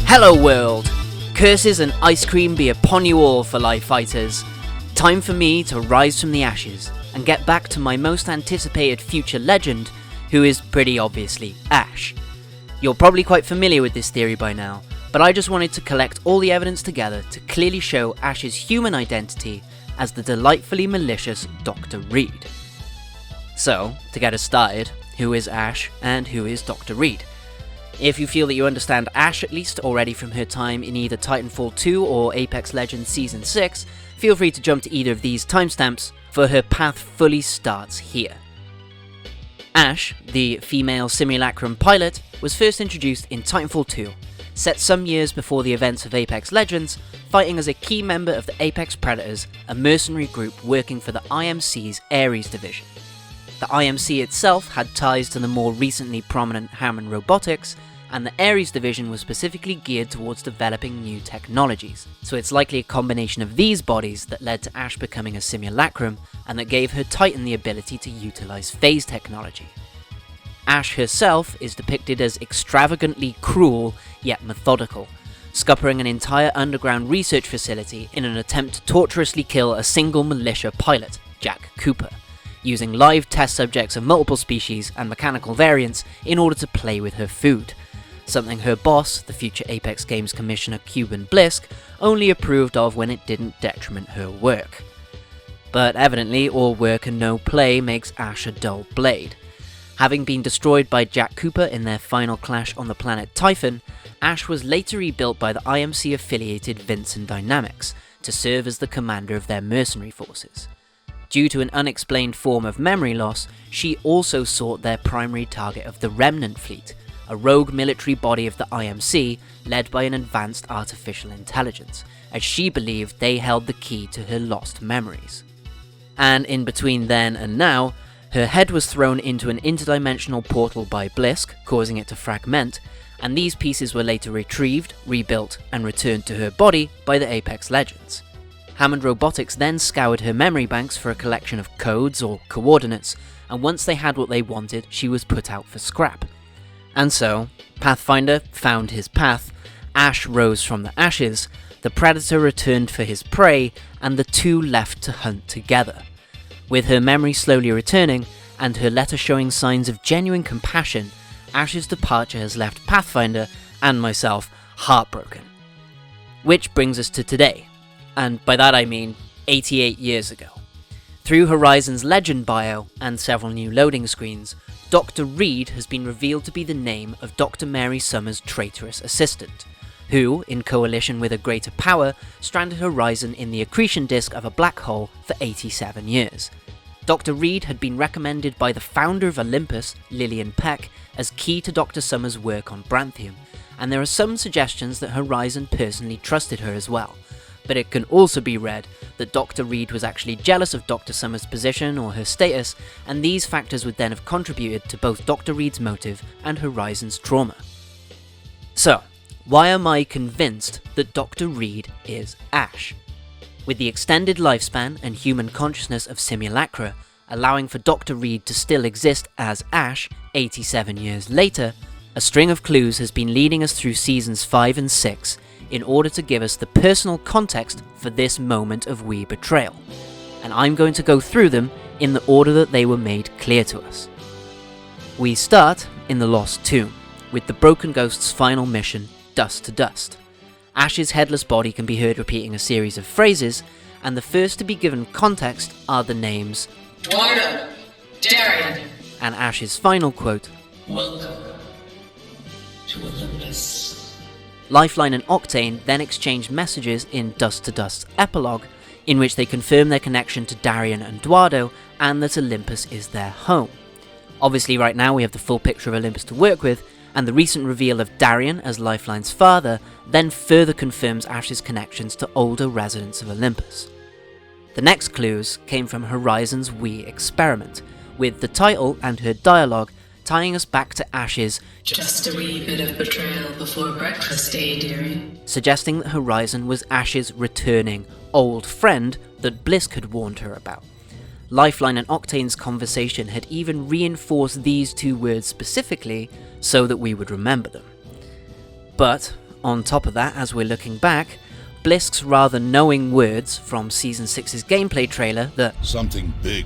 Hello world! Curses and ice cream be upon you all for life fighters. Time for me to rise from the ashes and get back to my most anticipated future legend, who is pretty obviously Ash. You're probably quite familiar with this theory by now, but I just wanted to collect all the evidence together to clearly show Ash's human identity as the delightfully malicious Dr. Reid. So, to get us started, who is Ash and who is Dr. Reid? If you feel that you understand Ash at least already from her time in either Titanfall 2 or Apex Legends Season 6, feel free to jump to either of these timestamps, for her path fully starts here. Ash, the female simulacrum pilot, was first introduced in Titanfall 2, set some years before the events of Apex Legends, fighting as a key member of the Apex Predators, a mercenary group working for the IMC's Ares division. The IMC itself had ties to the more recently prominent Hammond Robotics, and the Ares division was specifically geared towards developing new technologies, so it's likely a combination of these bodies that led to Ash becoming a simulacrum, and that gave her Titan the ability to utilize phase technology. Ash herself is depicted as extravagantly cruel, yet methodical, scuppering an entire underground research facility in an attempt to torturously kill a single militia pilot, Jack Cooper, using live test subjects of multiple species and mechanical variants in order to play with her food, something her boss, the future Apex Games Commissioner Cuban Blisk, only approved of when it didn't detriment her work. But evidently, all work and no play makes Ash a dull blade. Having been destroyed by Jack Cooper in their final clash on the planet Typhon, Ash was later rebuilt by the IMC-affiliated Vincent Dynamics to serve as the commander of their mercenary forces. Due to an unexplained form of memory loss, she also sought their primary target of the Remnant Fleet, a rogue military body of the IMC led by an advanced artificial intelligence, as she believed they held the key to her lost memories. And in between then and now, her head was thrown into an interdimensional portal by Blisk, causing it to fragment, and these pieces were later retrieved, rebuilt, and returned to her body by the Apex Legends. Hammond Robotics then scoured her memory banks for a collection of codes or coordinates, and once they had what they wanted, she was put out for scrap. And so, Pathfinder found his path, Ash rose from the ashes, the Predator returned for his prey, and the two left to hunt together. With her memory slowly returning, and her letter showing signs of genuine compassion, Ash's departure has left Pathfinder, and myself, heartbroken. Which brings us to today, and by that I mean 88 years ago. Through Horizon's legend bio, and several new loading screens, Dr. Reid has been revealed to be the name of Dr. Mary Summers' traitorous assistant, who, in coalition with a greater power, stranded Horizon in the accretion disk of a black hole for 87 years. Dr. Reid had been recommended by the founder of Olympus, Lillian Peck, as key to Dr. Summers' work on Branthium, and there are some suggestions that Horizon personally trusted her as well. But it can also be read that Dr. Reid was actually jealous of Dr. Summers' position or her status, and these factors would then have contributed to both Dr. Reid's motive and Horizon's trauma. So, why am I convinced that Dr. Reid is Ash? With the extended lifespan and human consciousness of simulacra, allowing for Dr. Reid to still exist as Ash 87 years later, a string of clues has been leading us through seasons 5 and 6 in order to give us the personal context for this moment of betrayal, and I'm going to go through them in the order that they were made clear to us. We start in the Lost Tomb, with the Broken Ghost's final mission, Dust to Dust. Ash's headless body can be heard repeating a series of phrases, and the first to be given context are the names Duardo, Darion, and Ash's final quote, "Welcome to Olympus." Lifeline and Octane then exchange messages in Dust to Dust's epilogue, in which they confirm their connection to Darion and Duardo, and that Olympus is their home. Obviously right now we have the full picture of Olympus to work with, and the recent reveal of Darion as Lifeline's father then further confirms Ash's connections to older residents of Olympus. The next clues came from Horizon's Experiment, with the title and her dialogue tying us back to Ash's "Just a wee bit of betrayal before breakfast, eh, dearie?" suggesting that Horizon was Ash's returning old friend that Blisk had warned her about. Lifeline and Octane's conversation had even reinforced these two words specifically so that we would remember them. But, on top of that, as we're looking back, Blisk's rather knowing words from Season 6's gameplay trailer that something big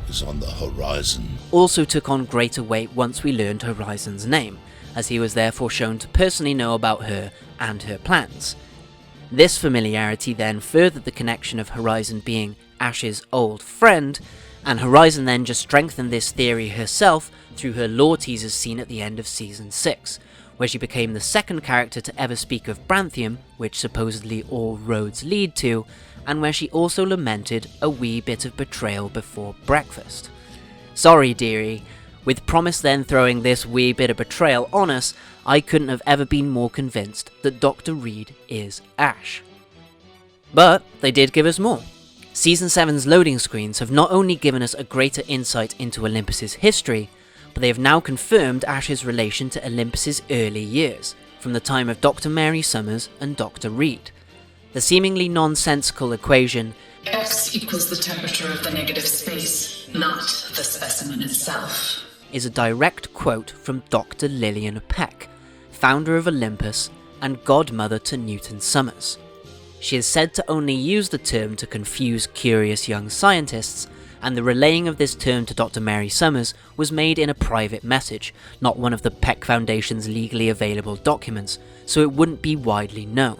is on the horizon also took on greater weight once we learned Horizon's name, as he was therefore shown to personally know about her and her plans. This familiarity then furthered the connection of Horizon being Ash's old friend, and Horizon then just strengthened this theory herself through her lore teasers seen at the end of Season 6, where she became the second character to ever speak of Branthium, which supposedly all roads lead to, and where she also lamented a wee bit of betrayal before breakfast. Sorry, dearie, with Promise then throwing this wee bit of betrayal on us, I couldn't have ever been more convinced that Dr. Reid is Ash. But they did give us more. Season 7's loading screens have not only given us a greater insight into Olympus's history, but they have now confirmed Ash's relation to Olympus's early years, from the time of Dr. Mary Summers and Dr. Reid. The seemingly nonsensical equation X equals the temperature of the negative space, not the specimen itself, is a direct quote from Dr. Lillian Peck, founder of Olympus and godmother to Newton Summers. She is said to only use the term to confuse curious young scientists, and the relaying of this term to Dr. Mary Summers was made in a private message, not one of the Peck Foundation's legally available documents, so it wouldn't be widely known.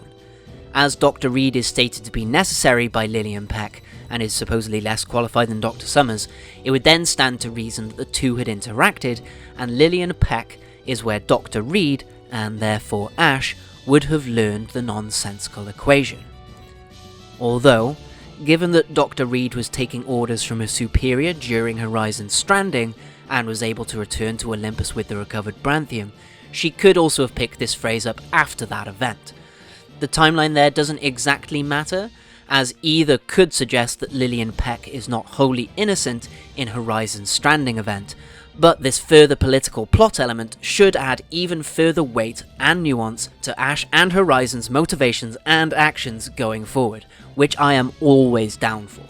As Dr. Reid is stated to be necessary by Lillian Peck, and is supposedly less qualified than Dr. Summers, it would then stand to reason that the two had interacted, and Lillian Peck is where Dr. Reid, and therefore Ash, would have learned the nonsensical equation. Although, given that Dr. Reid was taking orders from her superior during Horizon's Stranding, and was able to return to Olympus with the recovered Branthium, she could also have picked this phrase up after that event. The timeline there doesn't exactly matter, as either could suggest that Lillian Peck is not wholly innocent in Horizon's Stranding event, but this further political plot element should add even further weight and nuance to Ash and Horizon's motivations and actions going forward, which I am always down for.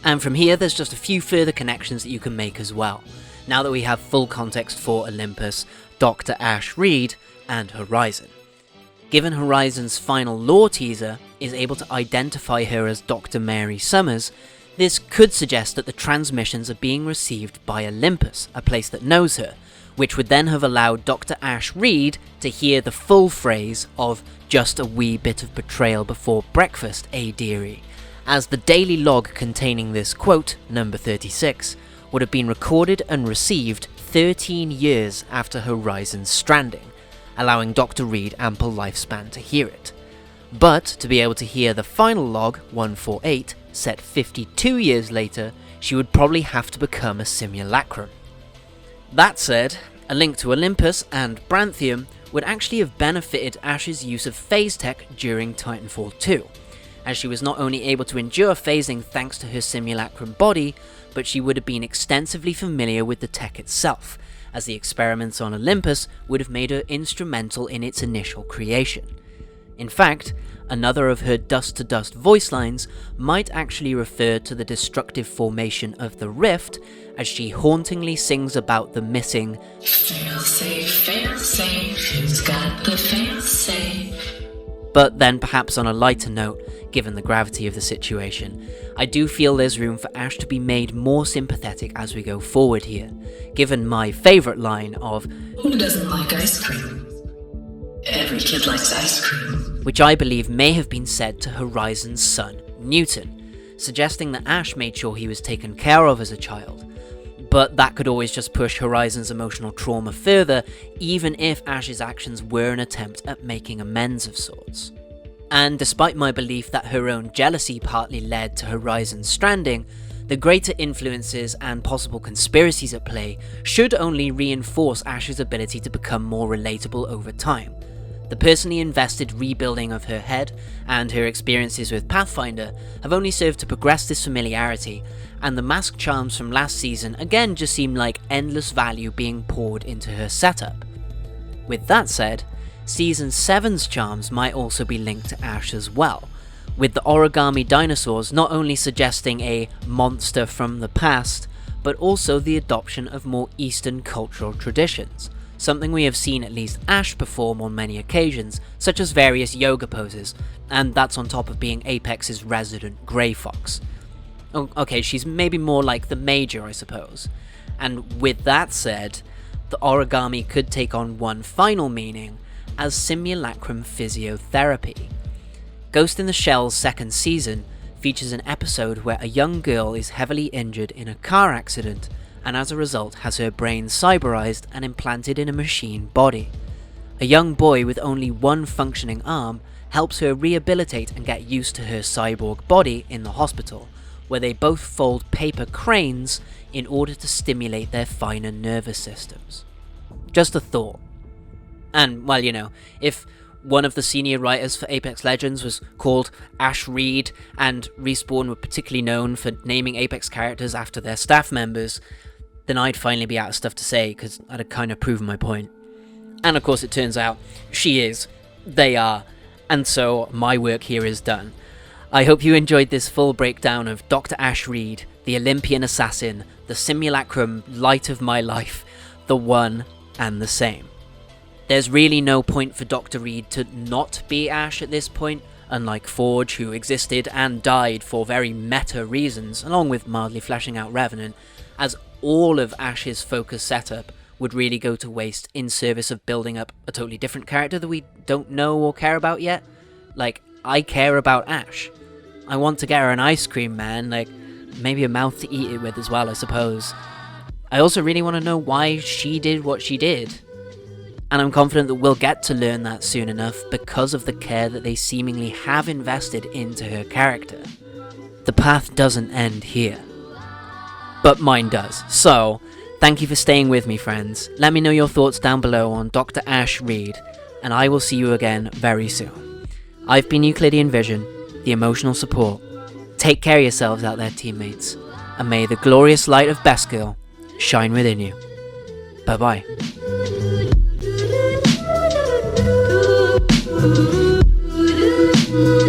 And from here there's just a few further connections that you can make as well, now that we have full context for Olympus, Dr. Ash Reid, and Horizon. Given Horizon's final lore teaser is able to identify her as Dr. Mary Summers, this could suggest that the transmissions are being received by Olympus, a place that knows her, which would then have allowed Dr. Ash Reid to hear the full phrase of "just a wee bit of betrayal before breakfast, eh dearie," as the daily log containing this quote, number 36, would have been recorded and received 13 years after Horizon's Stranding, allowing Dr. Reid ample lifespan to hear it. But to be able to hear the final log, 148, set 52 years later, she would probably have to become a simulacrum. That said, a link to Olympus and Branthium would actually have benefited Ash's use of phase tech during Titanfall 2, as she was not only able to endure phasing thanks to her simulacrum body, but she would have been extensively familiar with the tech itself, as the experiments on Olympus would have made her instrumental in its initial creation. In fact, another of her dust-to-dust voice lines might actually refer to the destructive formation of the Rift, as she hauntingly sings about the missing failsafe, failsafe, who's got the failsafe? But then perhaps on a lighter note, given the gravity of the situation, I do feel there's room for Ash to be made more sympathetic as we go forward here, given my favourite line of Who doesn't like ice cream? Every kid likes ice cream. which I believe may have been said to Horizon's son, Newton, suggesting that Ash made sure he was taken care of as a child. But that could always just push Horizon's emotional trauma further, even if Ash's actions were an attempt at making amends of sorts. And despite my belief that her own jealousy partly led to Horizon's Stranding, the greater influences and possible conspiracies at play should only reinforce Ash's ability to become more relatable over time. The personally invested rebuilding of her head and her experiences with Pathfinder have only served to progress this familiarity, and the mask charms from last season again just seem like endless value being poured into her setup. With that said, Season 7's charms might also be linked to Ash as well, with the origami dinosaurs not only suggesting a monster from the past, but also the adoption of more Eastern cultural traditions, something we have seen at least Ash perform on many occasions, such as various yoga poses, and that's on top of being Apex's resident grey fox. Okay, she's maybe more like the Major, I suppose. And with that said, the origami could take on one final meaning as simulacrum physiotherapy. Ghost in the Shell's second season features an episode where a young girl is heavily injured in a car accident and as a result has her brain cyberized and implanted in a machine body. A young boy with only one functioning arm helps her rehabilitate and get used to her cyborg body in the hospital, where they both fold paper cranes in order to stimulate their finer nervous systems. Just a thought. And, well, you know, if one of the senior writers for Apex Legends was called Ash Reid, and Respawn were particularly known for naming Apex characters after their staff members, then I'd finally be out of stuff to say, because I'd have kind of proven my point. And of course it turns out, she is, they are, and so my work here is done. I hope you enjoyed this full breakdown of Dr. Ash Reid, the Olympian assassin, the simulacrum light of my life, the one and the same. There's really no point for Dr. Reid to not be Ash at this point, unlike Forge, who existed and died for very meta reasons, along with mildly fleshing out Revenant, as all of Ash's focus setup would really go to waste in service of building up a totally different character that we don't know or care about yet. Like, I care about Ash. I want to get her an ice cream, man, like, maybe a mouth to eat it with as well, I suppose. I also really want to know why she did what she did. And I'm confident that we'll get to learn that soon enough because of the care that they seemingly have invested into her character. The path doesn't end here. But mine does. So, thank you for staying with me, friends. Let me know your thoughts down below on Dr. Ash Reid, and I will see you again very soon. I've been Euclidean Vision, the emotional support. Take care of yourselves out there, teammates, and may the glorious light of Beskil shine within you. Bye-bye. Ooh.